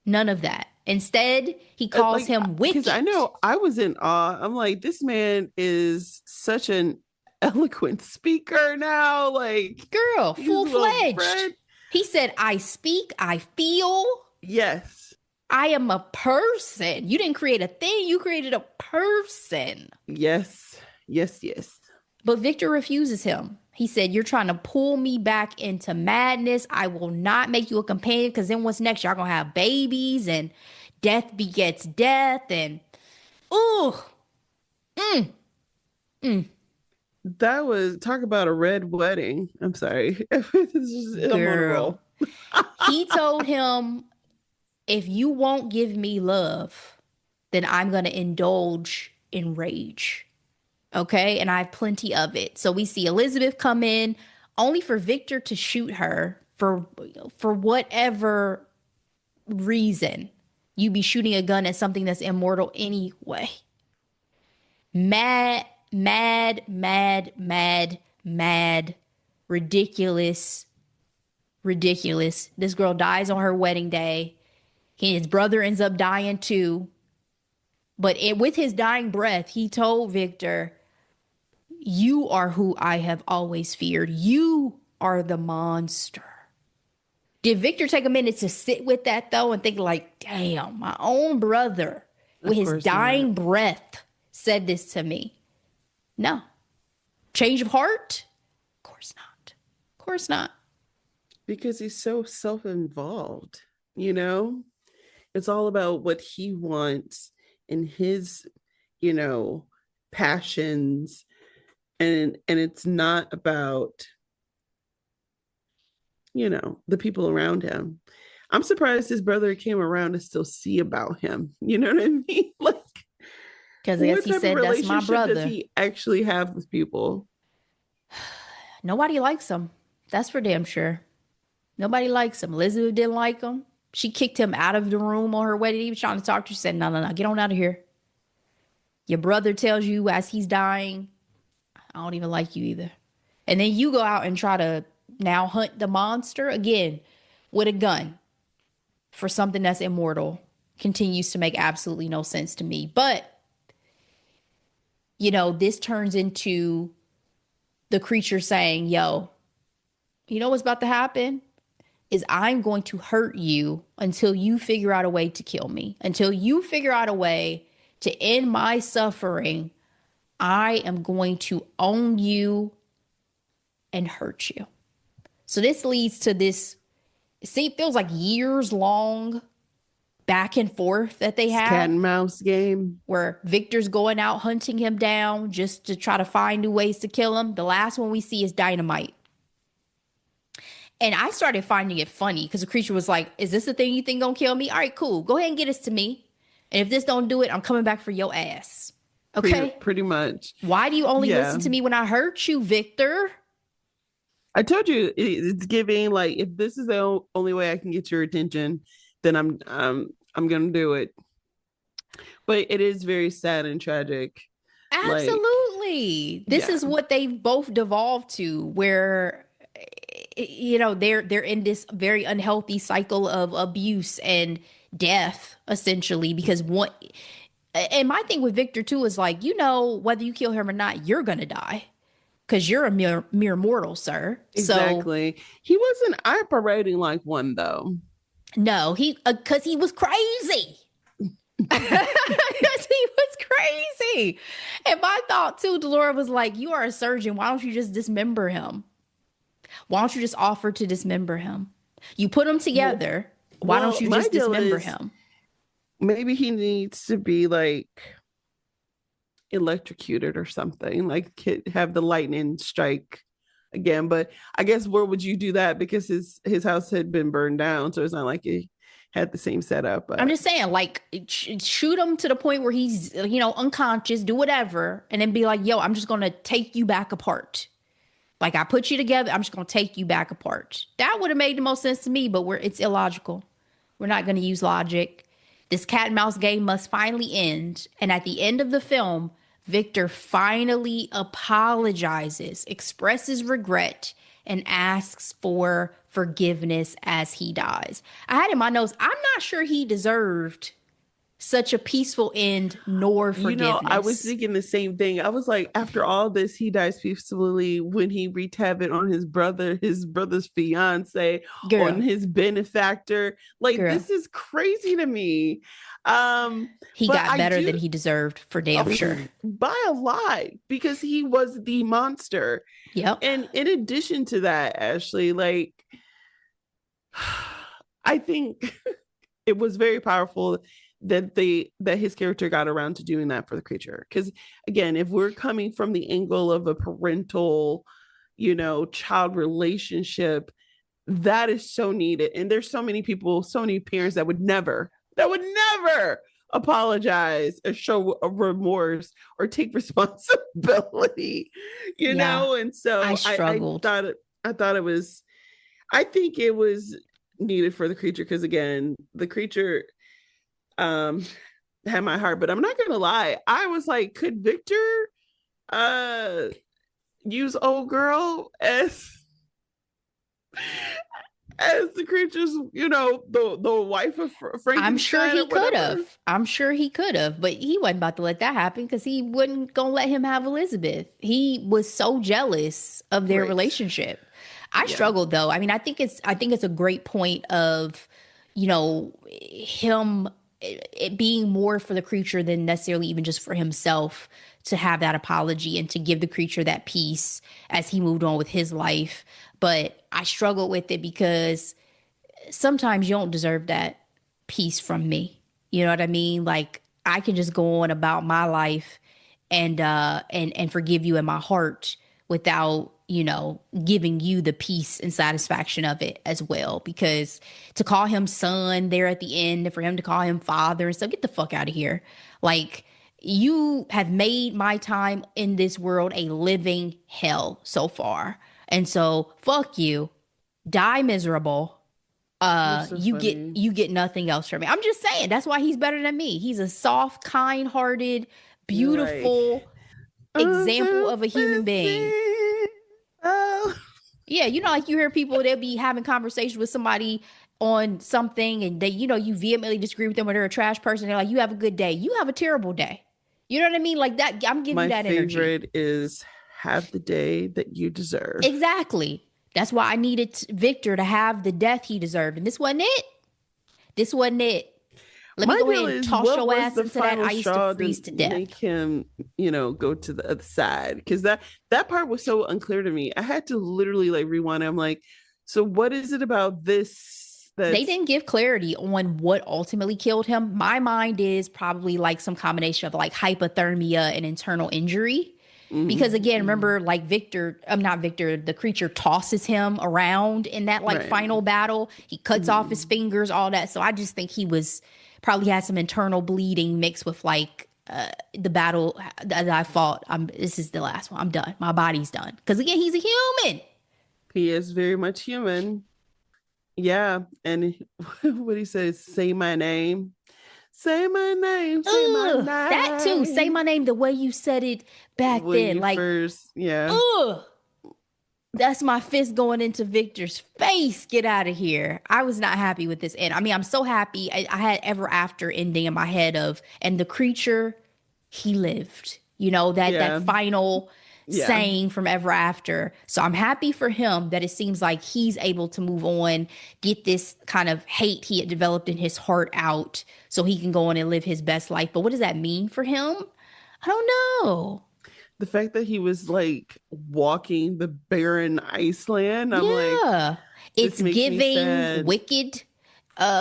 None of that. Instead, he calls like, him because I wicked. know I was in awe. I'm like, this man is such an eloquent speaker now. Like, Girl, he's full a little fledged. Fred. He said, I speak, I feel, Yes, I am a person. You didn't create a thing, you created a person. yes, yes, yes. But Victor refuses him. He said, you're trying to pull me back into madness. I will not make you a companion because then what's next? Y'all gonna have babies and death begets death. And, ooh, That was, talk about a red wedding. I'm sorry. I'm on a girl. roll. He told him, if you won't give me love, then I'm going to indulge in rage. Okay. And I have plenty of it. So we see Elizabeth come in only for Victor to shoot her for whatever reason. You be shooting a gun at something that's immortal anyway. Mad, mad, mad, mad, mad, ridiculous, ridiculous. This girl dies on her wedding day. His brother ends up dying too. But with his dying breath, he told Victor, "You are who I have always feared. You are the monster." Did Victor take a minute to sit with that though and think like, damn, my own brother with Of his course not. dying breath said this to me? No. Change of heart? Of course not. Of course not. Because he's so self-involved, you know? It's all about what he wants and his, you know, passions, and it's not about, you know, the people around him. I'm surprised his brother came around to still see about him. You know what I mean? Like, Because as what he type of said, that's my relationship does brother. he actually have with people? Nobody likes him. That's for damn sure. Nobody likes him. Elizabeth didn't like him. She kicked him out of the room on her wedding. He was trying to talk to her. She said, no, no, no, get on out of here. Your brother tells you as he's dying, I don't even like you either. And then you go out and try to now hunt the monster again with a gun for something that's immortal. Continues to make absolutely no sense to me. But, you know, this turns into the creature saying, yo, you know what's about to happen? Is I'm going to hurt you until you figure out a way to kill me. Until you figure out a way to end my suffering, I am going to own you and hurt you. So this leads to this, see, it feels like years long back and forth that they It's cat have, and mouse game. where Victor's going out hunting him down just to try to find new ways to kill him. The last one we see is Dynamite. And I started finding it funny because the creature was like, is this the thing you think gonna kill me? All right, cool. Go ahead and get this to me. And if this don't do it, I'm coming back for your ass. Okay? Pretty much. Why do you only Yeah. listen to me when I hurt you, Victor? I told you it's giving, like, if this is the only way I can get your attention, then I'm gonna do it. But it is very sad and tragic. Like, Absolutely. This yeah, is what they've both devolved to, where you know they're in this very unhealthy cycle of abuse and death, essentially, because one, and my thing with Victor too is like, you know, whether you kill him or not, you're gonna die because you're a mere mortal, sir. So exactly. He wasn't operating like one though. no, he because he was crazy. Because he was crazy. And my thought too, Delora was like, you are a surgeon. Why don't you just dismember him? Why don't you just offer to dismember him? You put them Well, together. Why don't you my just deal dismember is him? maybe he needs to be like electrocuted or something, like have the lightning strike again. But I guess where would you do that, because his house had been burned down, so it's not like he had the same setup. I'm But just saying, like, shoot him to the point where he's, you know, unconscious, do whatever, and then be like, yo, I'm just going to take you back apart. Like, I put you together, I'm just going to take you back apart. That would have made the most sense to me, but it's illogical. We're not going to use logic. This cat and mouse game must finally end. And at the end of the film, Victor finally apologizes, expresses regret, and asks for forgiveness as he dies. I had in my notes, I'm not sure he deserved such a peaceful end nor you know, I was forgiveness. thinking the same thing. I was like, after all this, he dies peacefully when he wreaked havoc on his brother's fiance, on Girl, his benefactor. Like, girl, this is crazy to me. he But got I better do, than he deserved for damn sure. by a lot, because he was the monster. Yep. And in addition to that, Ashley, like, I think it was very powerful that his character got around to doing that for the creature. Because again, if we're coming from the angle of a parental, you know, child relationship, that is so needed. And there's so many people, so many parents that would never apologize or show a remorse or take responsibility, you Yeah. know. And I so struggled. I thought it was, I think it was needed for the creature, because again, the creature, um had my heart. But I'm not gonna lie, I was like, could Victor uh use old girl as the creatures, the wife of I'm sure Frankenstein he or could whatever? have. I'm sure he could have, but he wasn't about to let that happen because he wasn't gonna let him have Elizabeth. He was so jealous of their Right. relationship. I Yeah. struggled though. I mean, I think it's a great point of, him it being more for the creature than necessarily even just for himself to have that apology and to give the creature that peace as he moved on with his life. But I struggled with it because sometimes you don't deserve that peace from me. You know what I mean? Like I can just go on about my life and forgive you in my heart without, giving you the peace and satisfaction of it as well. Because to call him son there at the end and for him to call him father and stuff, get the fuck out of here. Like you have made my time in this world a living hell so far. And so fuck you. Die miserable. You're so You get funny. you get nothing else from me. I'm just saying that's why he's better than me. He's a soft, kind-hearted, You're like, beautiful I'm example so of a human being. busy. Oh. Yeah, like you hear people, they'll be having conversations with somebody on something and they, you vehemently disagree with them or they're a trash person. They're like, you have a good day. You have a terrible day. You know what I mean? Like that, I'm giving you My that energy. favorite is have the day that you deserve. Exactly. That's why I needed Victor to have the death he deserved. And this wasn't it. This wasn't it. Let me My go ahead deal and is, toss what your was ass the into that final ice to straw freeze to to death. make him, go to the other side? Because that part was so unclear to me. I had to literally like rewind. I'm like, so what is it about this They that's didn't give clarity on what ultimately killed him. My mind is probably like some combination of like hypothermia and internal injury. Because again, mm, remember, like Victor, I'm not Victor, the creature tosses him around in that like right? final battle. He cuts off his Mm. fingers, all that. So I just think he was probably had some internal bleeding mixed with like the battle that I fought. This is the last one. I'm done. My body's done. Because again, he's a human. He is very much human. Yeah, and what he says, say my name, say my name, say my Ugh, that too. Say name. my name the way you said it back When then. you Like, first, yeah, ugh, that's my fist going into Victor's face. Get out of here. I was not happy with this end. I mean, I'm so happy. I had ever after ending in my head of, and the creature, he lived. That yeah, final yeah. saying from ever after. So I'm happy for him that it seems like he's able to move on, get this kind of hate he had developed in his heart out so he can go on and live his best life. But what does that mean for him? I don't know. The fact that he was like walking the barren Iceland, I'm like, Yeah. this It's makes me giving sad. wicked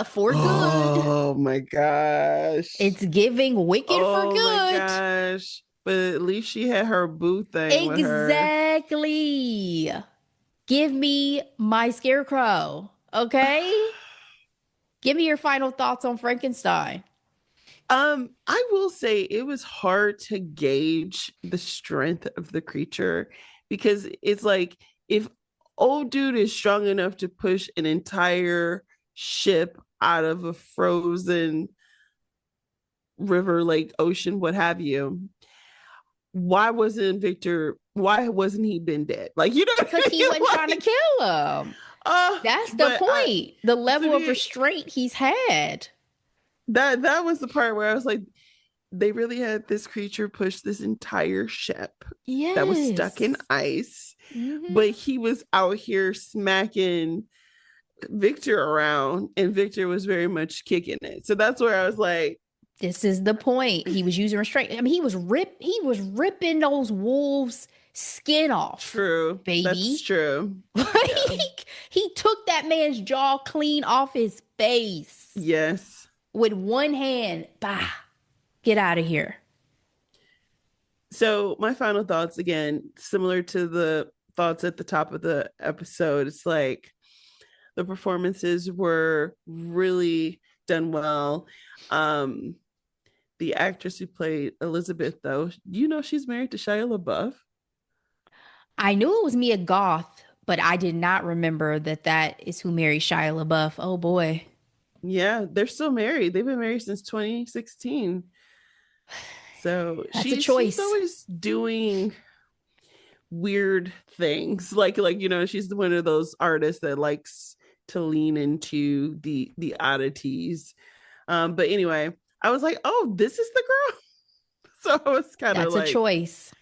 for good. Oh my gosh. It's giving wicked for Oh my good. gosh. But at least she had her boo thing with her. Exactly. Give me my scarecrow. Okay? Give me your final thoughts on Frankenstein. I will say it was hard to gauge the strength of the creature because it's like if old dude is strong enough to push an entire ship out of a frozen river, lake, ocean, what have you, why wasn't he been dead? Like, you know what Because I he mean? wasn't trying to Like, kill him. That's the but I point. The to level of me restraint he's had. that was the part where I was like, they really had this creature push this entire ship that was stuck in Yes. ice, but Hmm. he was out here smacking Victor around, and Victor was very much kicking it. So that's where I was like, This is the point. He was using restraint. I mean, he was ripping those wolves' skin off, true, that's baby. true. Yeah. He took that man's jaw clean off his face Yes. with one hand. Bah, get out of here. So my final thoughts, again, similar to the thoughts at the top of the episode, it's like the performances were really done well. Um, the actress who played Elizabeth, though, she's married to Shia LaBeouf. I knew it was Mia Goth, but I did not remember that is who married Shia LaBeouf. Oh boy. Yeah, they're still married. They've been married since 2016. So That's a she's choice. always doing weird things. Like she's one of those artists that likes to lean into the oddities. But anyway, I was like, oh, this is the girl. So I was kind of That's a like, choice.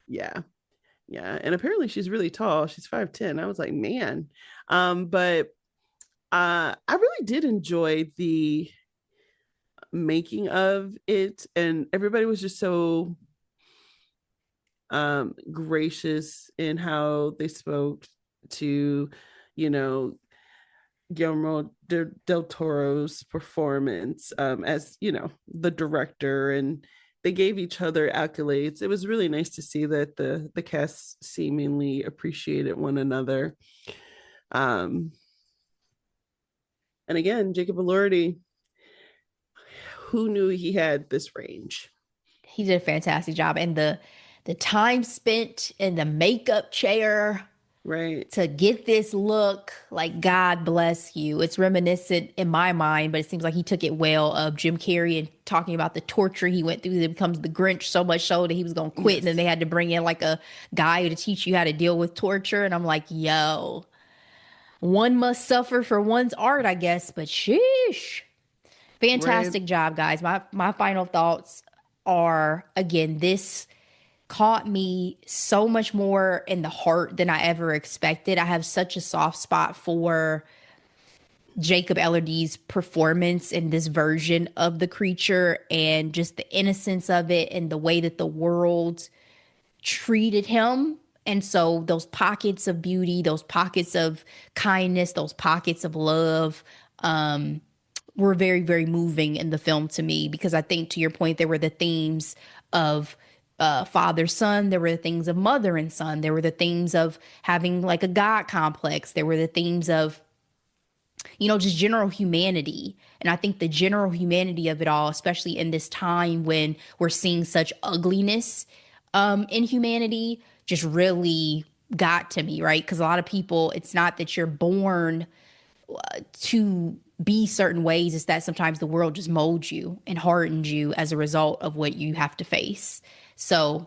yeah, yeah. And apparently she's really tall. She's 5'10". I was like, man. But I really did enjoy the making of it, and everybody was just so gracious in how they spoke to, you know, Guillermo del Toro's performance as, the director, and they gave each other accolades. It was really nice to see that the cast seemingly appreciated one another. Um, and again, Jacob Elordi, who knew he had this range? He did a fantastic job. And the time spent in the makeup chair Right. to get this look, like God bless you. It's reminiscent in my mind, but it seems like he took it well of Jim Carrey and talking about the torture he went through that becomes the Grinch so much so that he was gonna quit, and then Yes. they had to bring in like a guy to teach you how to deal with torture. And I'm like, yo, one must suffer for one's art, I guess, but sheesh. Right. Fantastic job, guys. My final thoughts are, again, this caught me so much more in the heart than I ever expected. I have such a soft spot for Jacob Elordi's performance in this version of the creature, and just the innocence of it and the way that the world treated him. And so those pockets of beauty, those pockets of kindness, those pockets of love, were very, very moving in the film to me, because I think, to your point, there were the themes of father son, there were the things of mother and son, there were the themes of having like a God complex, there were the themes of, just general humanity. And I think the general humanity of it all, especially in this time when we're seeing such ugliness in humanity, just really got to me, right? Because a lot of people, it's not that you're born to be certain ways, is that sometimes the world just molds you and hardens you as a result of what you have to face. So,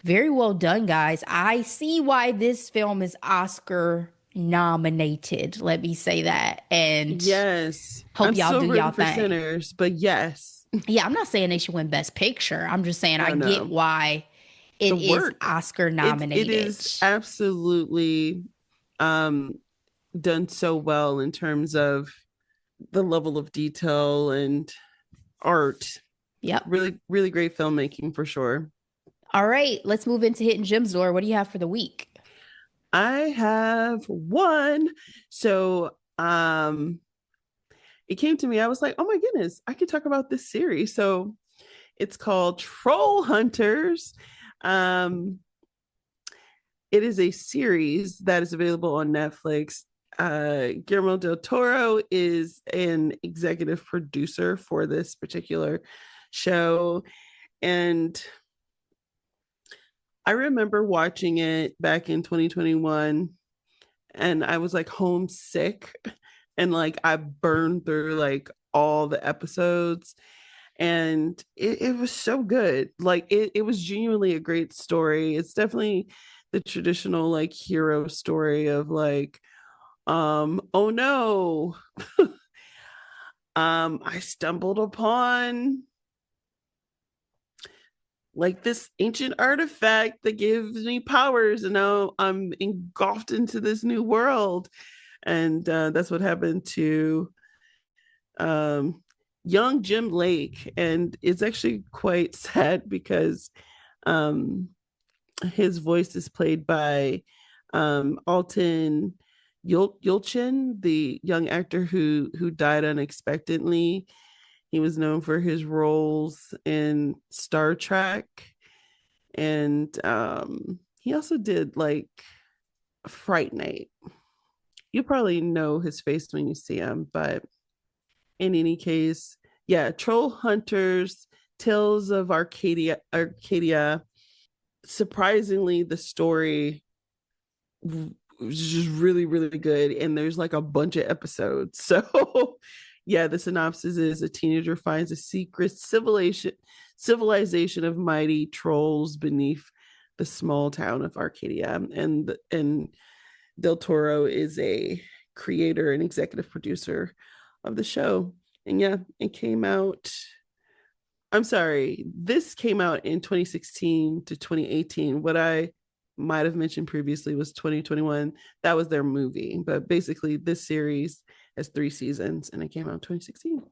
very well done, guys. I see why this film is Oscar nominated. Let me say that. And Yes. hope I'm y'all still do y'all rooting for thing. Sinners, but yes. Yeah, I'm not saying they should win Best Picture. I'm just saying I No, get no. why The it is work. Oscar It nominated. is absolutely um done so well in terms of the level of detail and art. Yep. Really, really great filmmaking for sure. All right, let's move into Hidden Gems, Laura. What do you have for the week? I have one. So it came to me. I was like, oh my goodness, I could talk about this series. So it's called Trollhunters. Um, it is a series that is available on Netflix. Guillermo del Toro is an executive producer for this particular show. And I remember watching it back in 2021, and I was like homesick, and like I burned through like all the episodes, and it was so good. Like it was genuinely a great story. It's definitely the traditional like hero story of like, oh no, I stumbled upon like this ancient artifact that gives me powers, and now I'm engulfed into this new world. And that's what happened to um, young Jim Lake. And it's actually quite sad because um, his voice is played by Alton Yulchin, the young actor who died unexpectedly. He was known for his roles in Star Trek, and he also did like Fright Night. You probably know his face when you see him, but in any case, yeah, Trollhunters, Tales of Arcadia. Surprisingly, the story was just really, really good, and there's like a bunch of episodes, so Yeah, the synopsis is a teenager finds a secret civilization of mighty trolls beneath the small town of Arcadia. And Del Toro is a creator and executive producer of the show. And yeah, it came out. I'm sorry, this came out in 2016 to 2018. What I might have mentioned previously was 2021. That was their movie. But basically, this series has 3 seasons and it came out in 2016.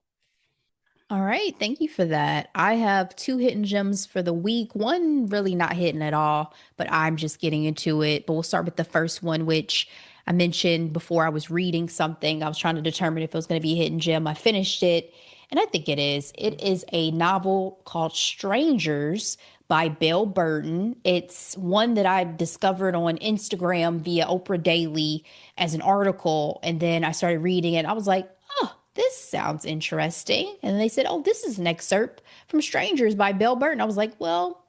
All right, thank you for that. I have two hidden gems for the week. One really not hidden at all, but I'm just getting into it. But we'll start with the first one, which I mentioned before I was reading something. I was trying to determine if it was going to be a hidden gem. I finished it, and I think it is. It is a novel called Strangers by Belle Burden. It's one that I discovered on Instagram via Oprah Daily as an article, and then I started reading it. I was like, oh, this sounds interesting. And they said, oh, this is an excerpt from Strangers by Belle Burden. I was like, well,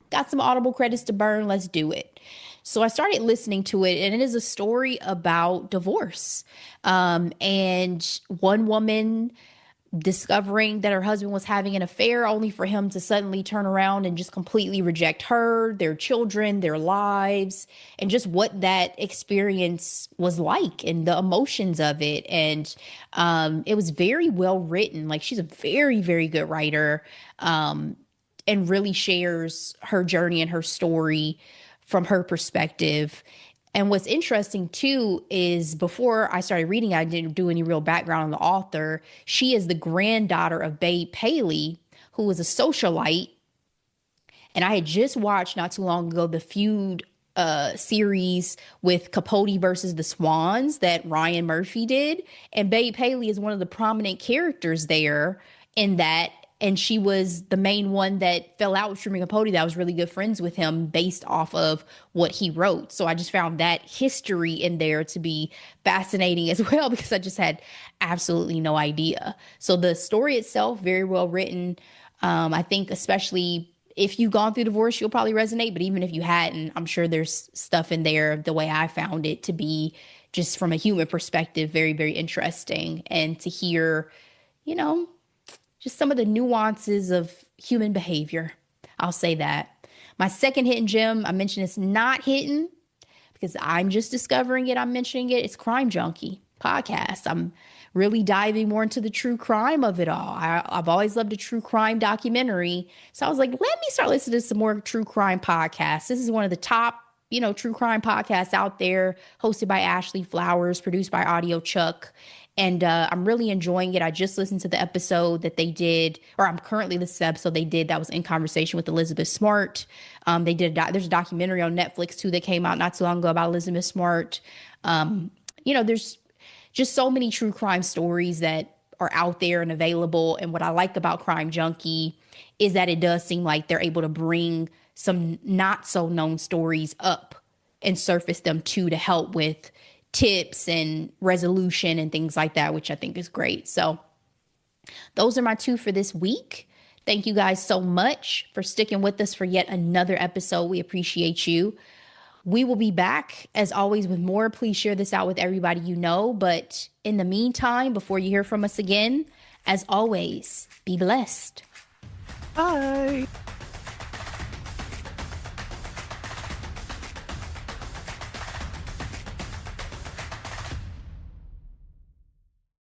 got some Audible credits to burn. Let's do it. So I started listening to it, and it is a story about divorce. And one woman discovering that her husband was having an affair only for him to suddenly turn around and just completely reject her, their children, their lives, and just what that experience was like and the emotions of it. And it was very well written. Like, she's a very, very good writer, and really shares her journey and her story from her perspective. And what's interesting too is before I started reading, I didn't do any real background on the author. She is the granddaughter of Babe Paley, who was a socialite. And I had just watched not too long ago the Feud series with Capote versus the Swans that Ryan Murphy did. And Babe Paley is one of the prominent characters there in that. And she was the main one that fell out with Truman Capote that was really good friends with him based off of what he wrote. So I just found that history in there to be fascinating as well, because I just had absolutely no idea. So the story itself, very well written. I think especially if you've gone through divorce, you'll probably resonate. But even if you hadn't, I'm sure there's stuff in there the way I found it to be, just from a human perspective, very, very interesting. And to hear, you know, just some of the nuances of human behavior. I'll say that. My second hidden gem, I mentioned it's not hidden because I'm just discovering it. I'm mentioning it. It's Crime Junkie podcast. I'm really diving more into the true crime of it all. I've always loved a true crime documentary. So I was like, let me start listening to some more true crime podcasts. This is one of the top, true crime podcasts out there, hosted by Ashley Flowers, produced by Audio Chuck. And I'm really enjoying it. I just listened to the episode that they did, or I'm currently listening to the episode they did that was in conversation with Elizabeth Smart. They did there's a documentary on Netflix too that came out not too long ago about Elizabeth Smart. There's just so many true crime stories that are out there and available. And what I like about Crime Junkie is that it does seem like they're able to bring some not so known stories up and surface them too, to help with tips and resolution and things like that, which I think is great. So those are my two for this week. Thank you guys so much for sticking with us for yet another episode. We appreciate you. We will be back as always with more. Please share this out with everybody you know. But in the meantime, before you hear from us again, as always, be blessed. Bye.